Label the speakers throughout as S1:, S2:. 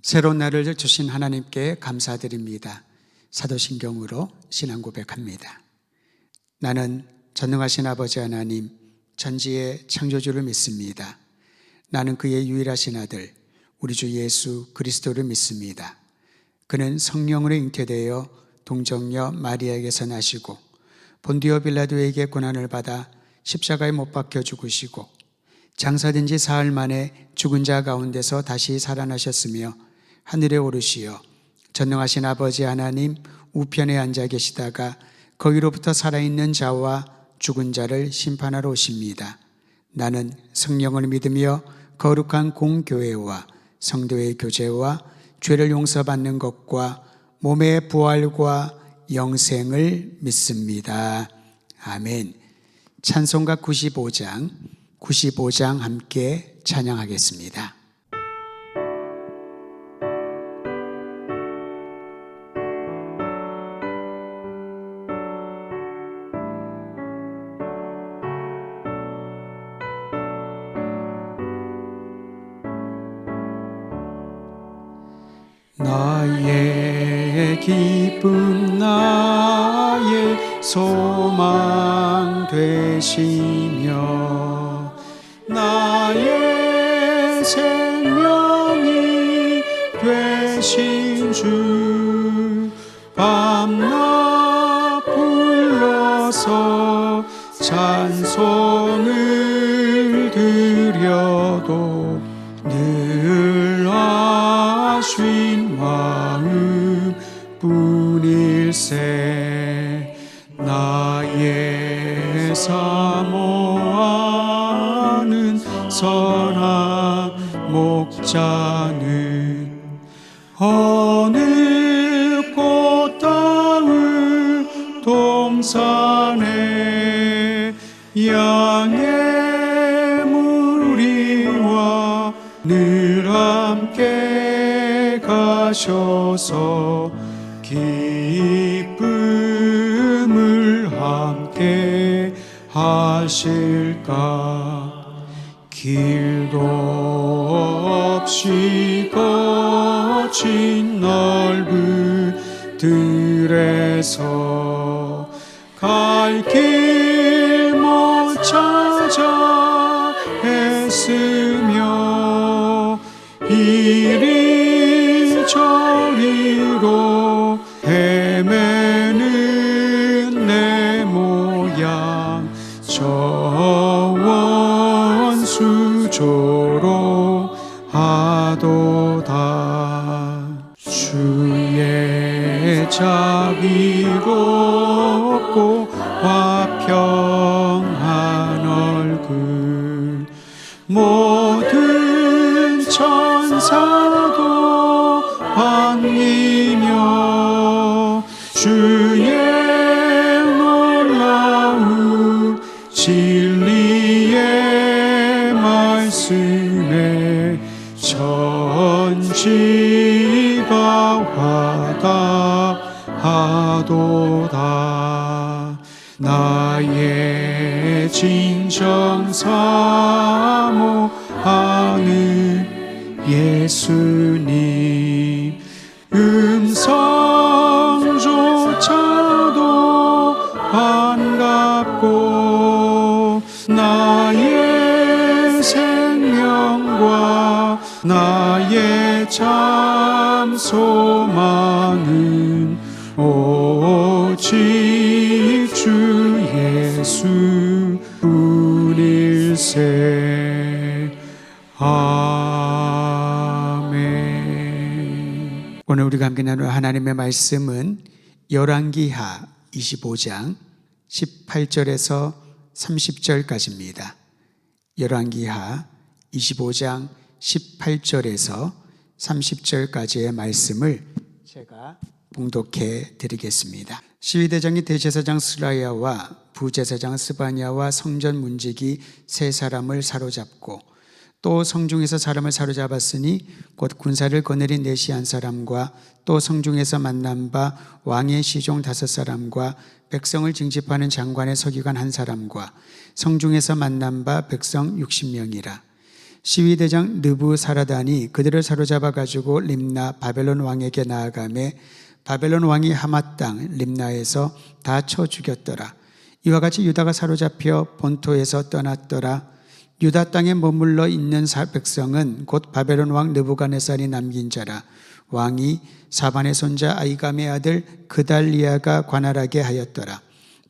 S1: 새로운 날을 주신 하나님께 감사드립니다. 사도신경으로 신앙 고백합니다. 나는 전능하신 아버지 하나님, 전지의 창조주를 믿습니다. 나는 그의 유일하신 아들, 우리 주 예수 그리스도를 믿습니다. 그는 성령으로 잉태되어 동정녀 마리아에게서 나시고 본디오 빌라도에게 고난을 받아 십자가에 못 박혀 죽으시고 장사된 지 사흘 만에 죽은 자 가운데서 다시 살아나셨으며 하늘에 오르시어 전능하신 아버지 하나님 우편에 앉아 계시다가 거기로부터 살아있는 자와 죽은 자를 심판하러 오십니다. 나는 성령을 믿으며 거룩한 공교회와 성도의 교제와 죄를 용서받는 것과 몸의 부활과 영생을 믿습니다. 아멘. 찬송가 95장 함께 찬양하겠습니다. 나의 기쁨 나의 소망 되시며 나의 생명이 되신 주 밤낮 불러서 찬송을 드려도 늘 아쉬운 마음 뿐일세. 나의 사모하는 선한 목자는 어느 꽃다운 동산에 양의 무리와 늘 함께 가셔서 기쁨을 함께 하실까. 길도 없이 거친 넓은 들에서 갈 길 못 찾아 애쓰며 이리저리로 헤매는 내 모양 저 원수조로 하도다. 주의 자비롭고 화평한 얼굴 모든 천사도 반기며 주의 놀라운 진리의 말씀에 천지가 화답하도다. 나의 진정 사모하는 예수님 음성조차도 반갑고 나의 생명과 나의 참 소망은 오직 주 예수 뿐일세. 아멘. 오늘 우리가 함께 나눌 하나님의 말씀은 열왕기하 25장 18절에서 30절까지입니다. 열왕기하 25장 18절에서 30절까지의 말씀을 제가 봉독해 드리겠습니다. 시위대장이 대제사장 스라야와 부제사장 스바냐와 성전 문지기 세 사람을 사로잡고 또 성중에서 사람을 사로잡았으니 곧 군사를 거느린 내시 한 사람과 또 성중에서 만난 바 왕의 시종 5사람과 백성을 징집하는 장관의 서기관 1사람과 성중에서 만난 바 백성 60명이라. 시위대장 느부사라단이 그들을 사로잡아 가지고 림나 바벨론 왕에게 나아가매 바벨론 왕이 하맛 땅 림나에서 다 쳐 죽였더라. 이와 같이 유다가 사로잡혀 본토에서 떠났더라. 유다 땅에 머물러 있는 백성은 곧 바벨론 왕 느부갓네살이 남긴 자라. 왕이 사반의 손자 아이감의 아들 그달리아가 관할하게 하였더라.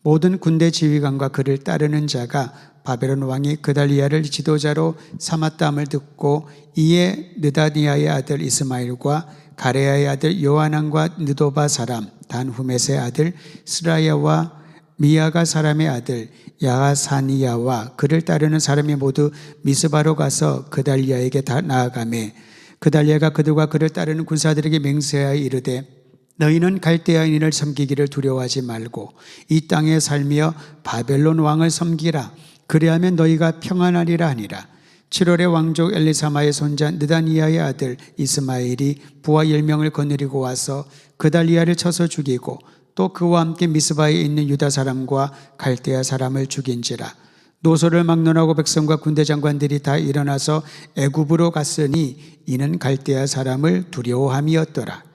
S1: 모든 군대 지휘관과 그를 따르는 자가 바벨론 왕이 그달리아를 지도자로 삼았다함을 듣고 이에 느다니아의 아들 이스마일과 가레아의 아들 요하난과 느도바 사람 단후мет의 아들 스라야와 미야가 사람의 아들 야하사니야와 그를 따르는 사람이 모두 미스바로 가서 그달리아에게 나아가매 그달리아가 그들과 그를 따르는 군사들에게 맹세하여 이르되 너희는 갈대아인을 섬기기를 두려워하지 말고 이 땅에 살며 바벨론 왕을 섬기라. 그리하면 너희가 평안하리라 하니라. 7월에 왕족 엘리사마의 손자 느다니아의 아들 이스마엘이 부하 10명을 거느리고 와서 그달리아를 쳐서 죽이고 또 그와 함께 미스바에 있는 유다 사람과 갈대아 사람을 죽인지라. 노소를 막론하고 백성과 군대 장관들이 다 일어나서 애굽으로 갔으니 이는 갈대아 사람을 두려워함이었더라.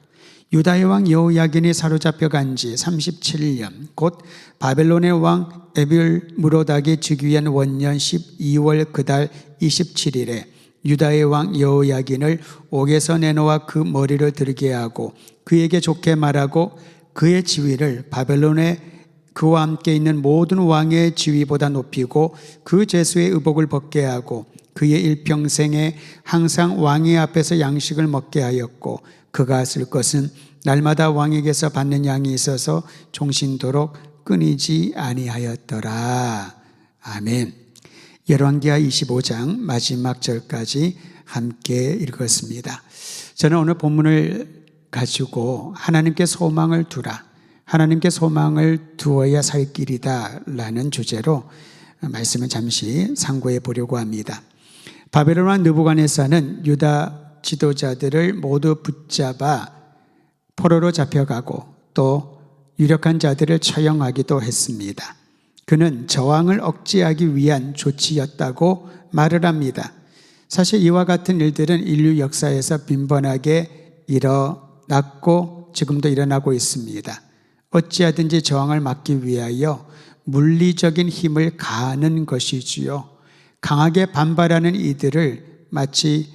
S1: 유다의 왕 여호야긴이 사로잡혀 간 지 37년 곧 바벨론의 왕 에빌무로닥이 즉위한 원년 12월 그달 27일에 유다의 왕 여호야긴을 옥에서 내놓아 그 머리를 들게 하고 그에게 좋게 말하고 그의 지위를 바벨론의 그와 함께 있는 모든 왕의 지위보다 높이고 그 제수의 의복을 벗게 하고 그의 일평생에 항상 왕의 앞에서 양식을 먹게 하였고 그가 쓸 것은 날마다 왕에게서 받는 양이 있어서 종신토록 끊이지 아니하였더라. 아멘. 열왕기하 25장 마지막 절까지 함께 읽었습니다. 저는 오늘 본문을 가지고 하나님께 소망을 두라, 하나님께 소망을 두어야 살 길이다 라는 주제로 말씀을 잠시 상고해 보려고 합니다. 바벨론 왕 느부갓네살은 유다 지도자들을 모두 붙잡아 포로로 잡혀가고 또 유력한 자들을 처형하기도 했습니다. 그는 저항을 억제하기 위한 조치였다고 말을 합니다. 사실 이와 같은 일들은 인류 역사에서 빈번하게 일어났고 지금도 일어나고 있습니다. 어찌하든지 저항을 막기 위하여 물리적인 힘을 가하는 것이지요. 강하게 반발하는 이들을 마치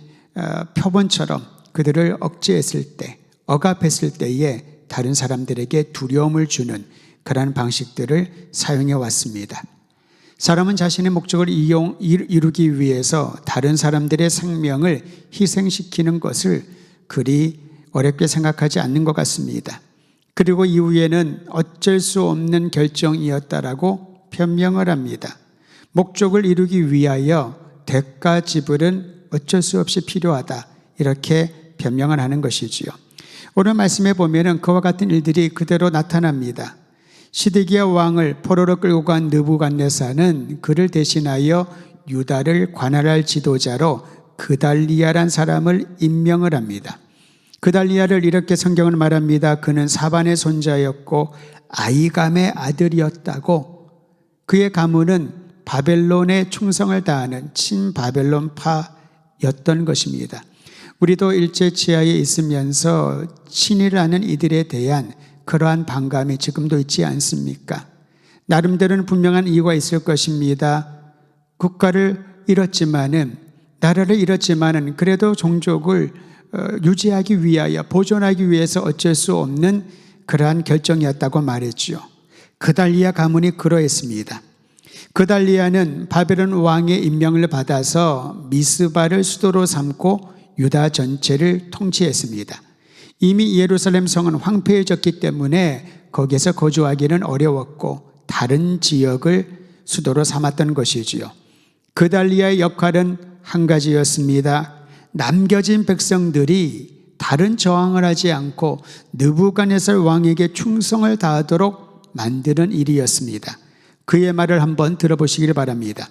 S1: 표본처럼 그들을 억제했을 때, 억압했을 때에 다른 사람들에게 두려움을 주는 그러한 방식들을 사용해 왔습니다. 사람은 자신의 목적을 이루기 위해서 다른 사람들의 생명을 희생시키는 것을 그리 어렵게 생각하지 않는 것 같습니다. 그리고 이후에는 어쩔 수 없는 결정이었다라고 변명을 합니다. 목적을 이루기 위하여 대가 지불은 어쩔 수 없이 필요하다, 이렇게 변명을 하는 것이지요. 오늘 말씀에 보면은 그와 같은 일들이 그대로 나타납니다. 시드기야 왕을 포로로 끌고 간 느부갓네살은 그를 대신하여 유다를 관할할 지도자로 그달리아란 사람을 임명을 합니다. 그달리아를 이렇게 성경은 말합니다. 그는 사반의 손자였고 아이감의 아들이었다고. 그의 가문은 바벨론에 충성을 다하는 친바벨론파였던 것입니다. 우리도 일제 치하에 있으면서 친일하는 이들에 대한 그러한 반감이 지금도 있지 않습니까? 나름대로는 분명한 이유가 있을 것입니다. 국가를 잃었지만은, 나라를 잃었지만은 그래도 종족을 유지하기 위하여, 보존하기 위해서 어쩔 수 없는 그러한 결정이었다고 말했지요. 그달리아 가문이 그러했습니다. 그달리아는 바벨론 왕의 임명을 받아서 미스바를 수도로 삼고 유다 전체를 통치했습니다. 이미 예루살렘 성은 황폐해졌기 때문에 거기에서 거주하기는 어려웠고 다른 지역을 수도로 삼았던 것이지요. 그달리아의 역할은 한 가지였습니다. 남겨진 백성들이 다른 저항을 하지 않고 느부갓네살 왕에게 충성을 다하도록 만드는 일이었습니다. 그의 말을 한번 들어보시길 바랍니다.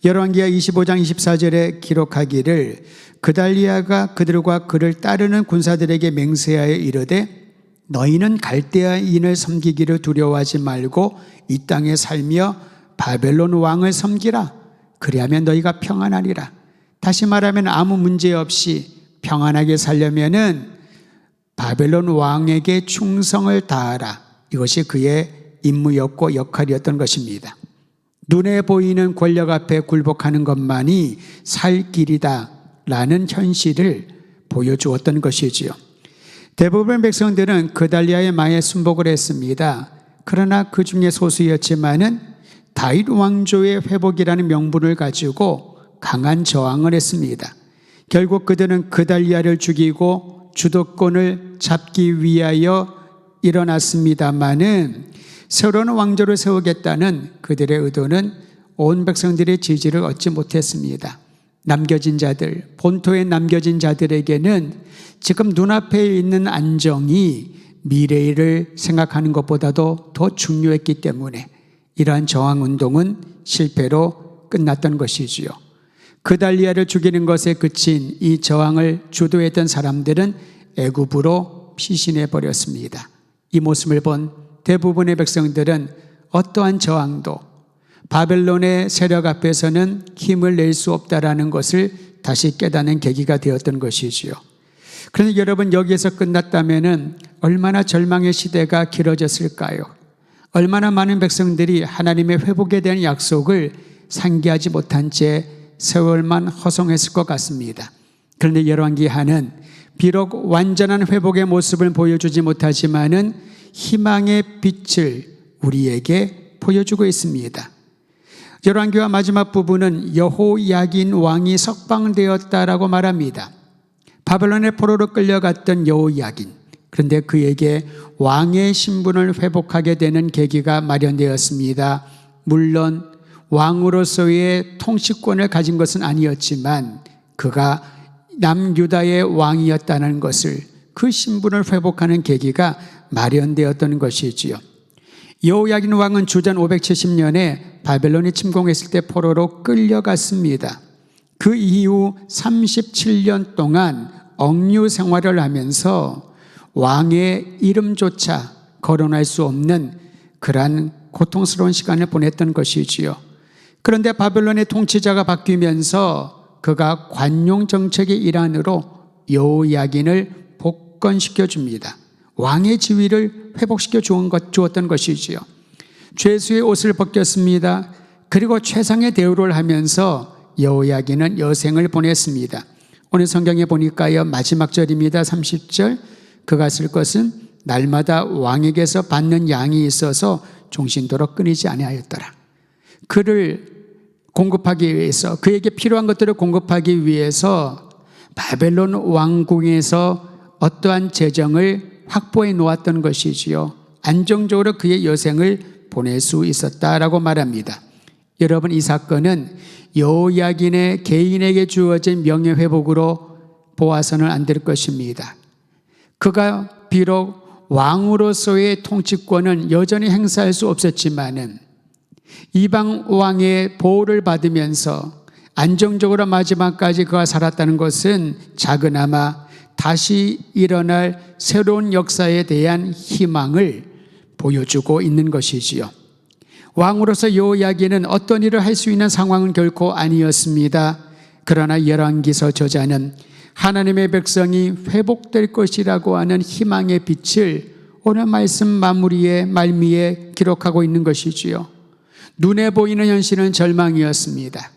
S1: 열왕기하 25장 24절에 기록하기를 그달리아가 그들과 그를 따르는 군사들에게 맹세하여 이르되 너희는 갈대아인을 섬기기를 두려워하지 말고 이 땅에 살며 바벨론 왕을 섬기라. 그리하면 너희가 평안하리라. 다시 말하면 아무 문제 없이 평안하게 살려면은 바벨론 왕에게 충성을 다하라. 이것이 그의 임무였고 역할이었던 것입니다. 눈에 보이는 권력 앞에 굴복하는 것만이 살 길이다 라는 현실을 보여주었던 것이지요. 대부분의 백성들은 그달리아의 말에 순복을 했습니다. 그러나 그 중에 소수였지만은 다윗 왕조의 회복이라는 명분을 가지고 강한 저항을 했습니다. 결국 그들은 그달리아를 죽이고 주도권을 잡기 위하여 일어났습니다마는 새로운 왕조를 세우겠다는 그들의 의도는 온 백성들의 지지를 얻지 못했습니다. 남겨진 자들, 본토에 남겨진 자들에게는 지금 눈앞에 있는 안정이 미래를 생각하는 것보다도 더 중요했기 때문에 이러한 저항운동은 실패로 끝났던 것이지요. 그달리아를 죽이는 것에 그친 이 저항을 주도했던 사람들은 애굽으로 피신해 버렸습니다. 이 모습을 본 대부분의 백성들은 어떠한 저항도 바벨론의 세력 앞에서는 힘을 낼 수 없다라는 것을 다시 깨닫는 계기가 되었던 것이지요. 그런데 여러분, 여기에서 끝났다면은 얼마나 절망의 시대가 길어졌을까요? 얼마나 많은 백성들이 하나님의 회복에 대한 약속을 상기하지 못한 채 세월만 허송했을 것 같습니다. 그런데 열왕기하는 비록 완전한 회복의 모습을 보여주지 못하지만은 희망의 빛을 우리에게 보여주고 있습니다. 열왕기와 마지막 부분은 여호야긴 왕이 석방되었다라고 말합니다. 바벨론의 포로로 끌려갔던 여호야긴, 그런데 그에게 왕의 신분을 회복하게 되는 계기가 마련되었습니다. 물론 왕으로서의 통치권을 가진 것은 아니었지만 그가 남유다의 왕이었다는 것을, 그 신분을 회복하는 계기가 마련되었던 것이지요. 여호야긴 왕은 주전 570년에 바벨론이 침공했을 때 포로로 끌려갔습니다. 그 이후 37년 동안 억류 생활을 하면서 왕의 이름조차 거론할 수 없는 그러한 고통스러운 시간을 보냈던 것이지요. 그런데 바벨론의 통치자가 바뀌면서 그가 관용 정책의 일환으로 여호야긴을 복권시켜 줍니다. 왕의 지위를 회복시켜 주었던 것이지요. 죄수의 옷을 벗겼습니다. 그리고 최상의 대우를 하면서 여호야긴은 여생을 보냈습니다. 오늘 성경에 보니까요, 마지막 절입니다. 30절. 그가 쓸 것은 날마다 왕에게서 받는 양이 있어서 종신도로 끊이지 아니하였더라. 그를 공급하기 위해서, 그에게 필요한 것들을 공급하기 위해서 바벨론 왕궁에서 어떠한 재정을 확보해 놓았던 것이지요. 안정적으로 그의 여생을 보낼 수 있었다라고 말합니다. 여러분, 이 사건은 여호야긴의 개인에게 주어진 명예회복으로 보아서는 안 될 것입니다. 그가 비록 왕으로서의 통치권은 여전히 행사할 수 없었지만은 이방 왕의 보호를 받으면서 안정적으로 마지막까지 그가 살았다는 것은 작으나마 다시 일어날 새로운 역사에 대한 희망을 보여주고 있는 것이지요. 왕으로서 여호야긴은 어떤 일을 할 수 있는 상황은 결코 아니었습니다. 그러나 열왕기서 저자는 하나님의 백성이 회복될 것이라고 하는 희망의 빛을 오늘 말씀 마무리에 말미에 기록하고 있는 것이지요. 눈에 보이는 현실은 절망이었습니다.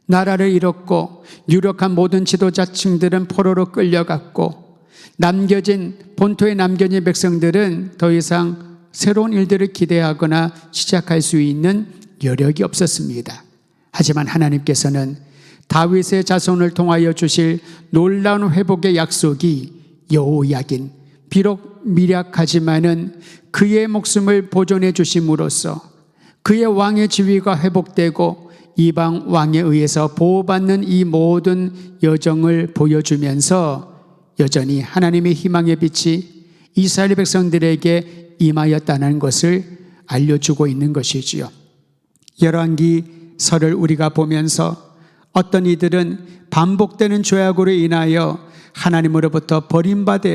S1: 나라를 잃었고 유력한 모든 지도자층들은 포로로 끌려갔고 본토에 남겨진 백성들은 더 이상 새로운 일들을 기대하거나 시작할 수 있는 여력이 없었습니다. 하지만 하나님께서는 다윗의 자손을 통하여 주실 놀라운 회복의 약속이 여호야긴, 비록 미약하지만은 그의 목숨을 보존해 주심으로써 그의 왕의 지위가 회복되고 이방 왕에 의해서 보호받는 이 모든 여정을 보여주면서 여전히 하나님의 희망의 빛이 이스라엘 백성들에게 임하였다는 것을 알려주고 있는 것이지요. 열왕기서를 우리가 보면서 어떤 이들은 반복되는 죄악으로 인하여 하나님으로부터 버림받아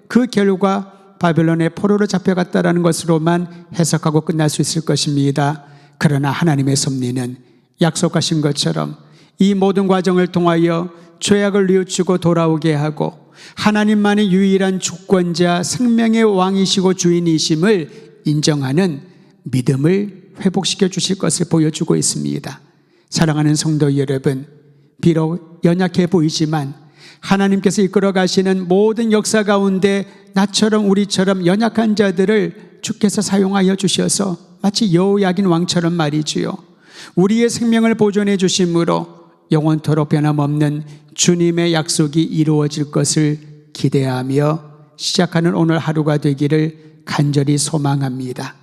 S1: 그 결과 바벨론의 포로로 잡혀갔다라는 것으로만 해석하고 끝날 수 있을 것입니다. 그러나 하나님의 섭리는 약속하신 것처럼 이 모든 과정을 통하여 죄악을 뉘우치고 돌아오게 하고 하나님만이 유일한 주권자, 생명의 왕이시고 주인이심을 인정하는 믿음을 회복시켜 주실 것을 보여주고 있습니다. 사랑하는 성도 여러분, 비록 연약해 보이지만 하나님께서 이끌어 가시는 모든 역사 가운데 나처럼 우리처럼 연약한 자들을 주께서 사용하여 주셔서 마치 여호야긴 왕처럼 말이지요, 우리의 생명을 보존해 주심으로 영원토록 변함없는 주님의 약속이 이루어질 것을 기대하며 시작하는 오늘 하루가 되기를 간절히 소망합니다.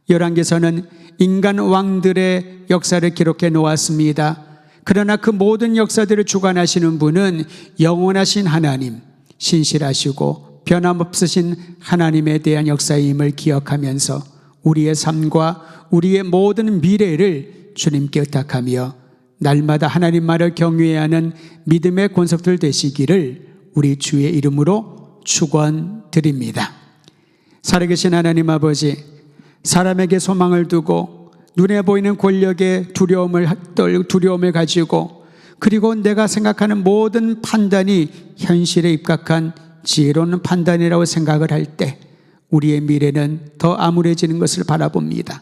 S1: 열왕기서는 인간 왕들의 역사를 기록해 놓았습니다. 그러나 그 모든 역사들을 주관하시는 분은 영원하신 하나님, 신실하시고 변함없으신 하나님에 대한 역사임을 기억하면서 우리의 삶과 우리의 모든 미래를 주님께 의탁하며 날마다 하나님 말을 경외하는 믿음의 권속들 되시기를 우리 주의 이름으로 축원드립니다. 살아계신 하나님 아버지, 사람에게 소망을 두고 눈에 보이는 권력에 두려움을 가지고, 그리고 내가 생각하는 모든 판단이 현실에 입각한 지혜로운 판단이라고 생각을 할 때 우리의 미래는 더 암울해지는 것을 바라봅니다.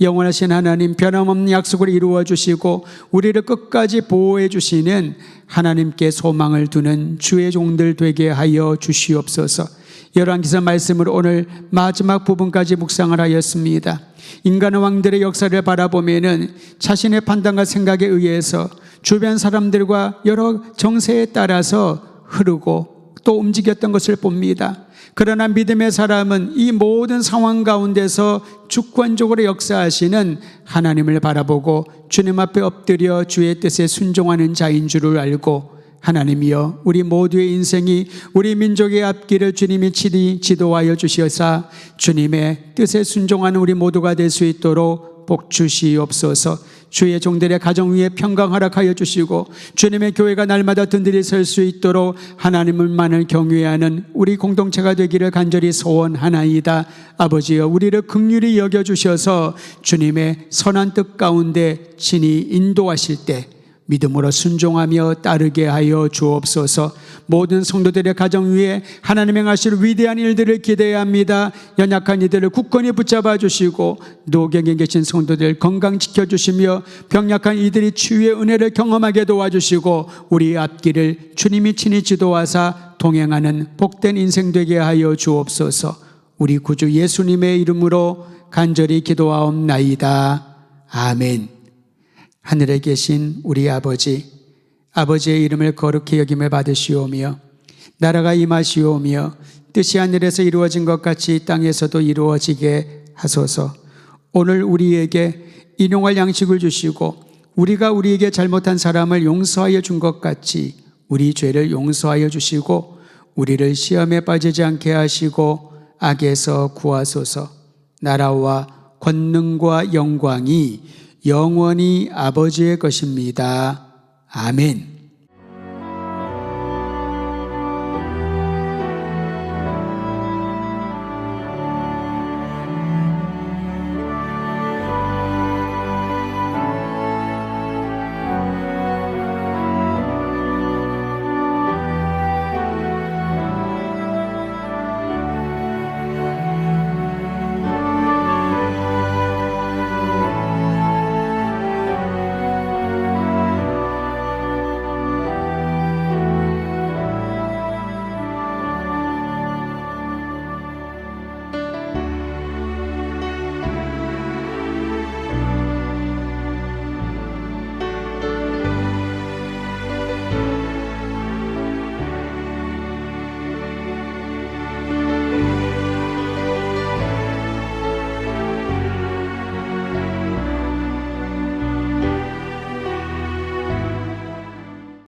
S1: 영원하신 하나님, 변함없는 약속을 이루어 주시고 우리를 끝까지 보호해 주시는 하나님께 소망을 두는 주의 종들 되게 하여 주시옵소서. 열왕기서 말씀을 오늘 마지막 부분까지 묵상을 하였습니다. 인간의 왕들의 역사를 바라보면은 자신의 판단과 생각에 의해서 주변 사람들과 여러 정세에 따라서 흐르고 또 움직였던 것을 봅니다. 그러나 믿음의 사람은 이 모든 상황 가운데서 주권적으로 역사하시는 하나님을 바라보고 주님 앞에 엎드려 주의 뜻에 순종하는 자인 줄을 알고, 하나님이여, 우리 모두의 인생이 우리 민족의 앞길을 주님이 친히 지도하여 주시어서 주님의 뜻에 순종하는 우리 모두가 될 수 있도록 복 주시옵소서. 주의 종들의 가정 위에 평강 허락하여 주시고 주님의 교회가 날마다 든든히 설 수 있도록 하나님을만을 경외하는 우리 공동체가 되기를 간절히 소원하나이다. 아버지여, 우리를 긍휼히 여겨주셔서 주님의 선한 뜻 가운데 친히 인도하실 때 믿음으로 순종하며 따르게 하여 주옵소서. 모든 성도들의 가정 위에 하나님 행하실 위대한 일들을 기대합니다. 연약한 이들을 굳건히 붙잡아 주시고 노경에 계신 성도들 건강 지켜주시며 병약한 이들이 치유의 은혜를 경험하게 도와주시고 우리 앞길을 주님이 친히 지도하사 동행하는 복된 인생 되게 하여 주옵소서. 우리 구주 예수님의 이름으로 간절히 기도하옵나이다. 아멘. 하늘에 계신 우리 아버지, 아버지의 이름을 거룩히 여김을 받으시오며 나라가 임하시오며 뜻이 하늘에서 이루어진 것 같이 땅에서도 이루어지게 하소서. 오늘 우리에게 일용할 양식을 주시고 우리가 우리에게 잘못한 사람을 용서하여 준 것 같이 우리 죄를 용서하여 주시고 우리를 시험에 빠지지 않게 하시고 악에서 구하소서. 나라와 권능과 영광이 영원히 아버지의 것입니다. 아멘.